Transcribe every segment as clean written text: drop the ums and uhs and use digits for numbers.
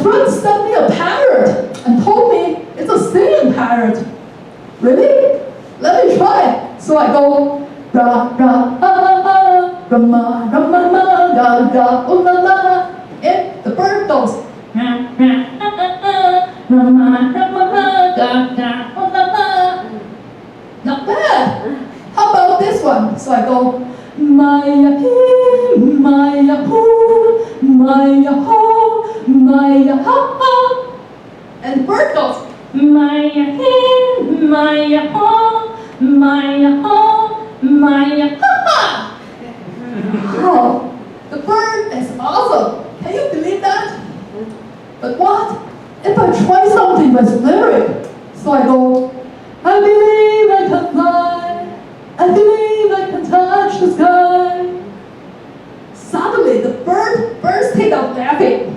friend sent me a parrot and told me it's a singing parrot. Really? Let me try. So I go, ra ra ah ra ma ga ga oh la la. And the bird goes, ra ra ra ma ga ga oh la la. Not bad. How about this one? So I go, Maya he, Maya hoo, Maya ho, Maya ha ha. And the bird goes, Maya he, Maya ho, Maya ho, Maya ha ha. Oh, the bird is awesome. Can you believe that? But what if I try something with lyric? So I go, I believe I can fly, I believe I can touch the sky. Suddenly the bird bursted out laughing.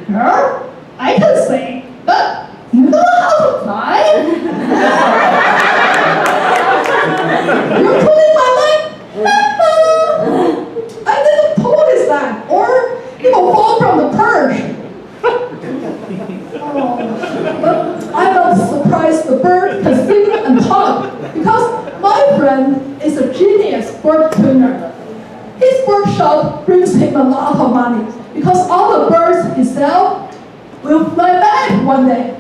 Girl, I can sing, but you know how to fly? You're pulling my leg? I didn't pull this leg, or it will fall from the perch. But I'm not surprised the bird can sing and talk, because my friend is a genius bird trainer. His workshop brings him a lot of money, because all the birds he sells will fly back one day.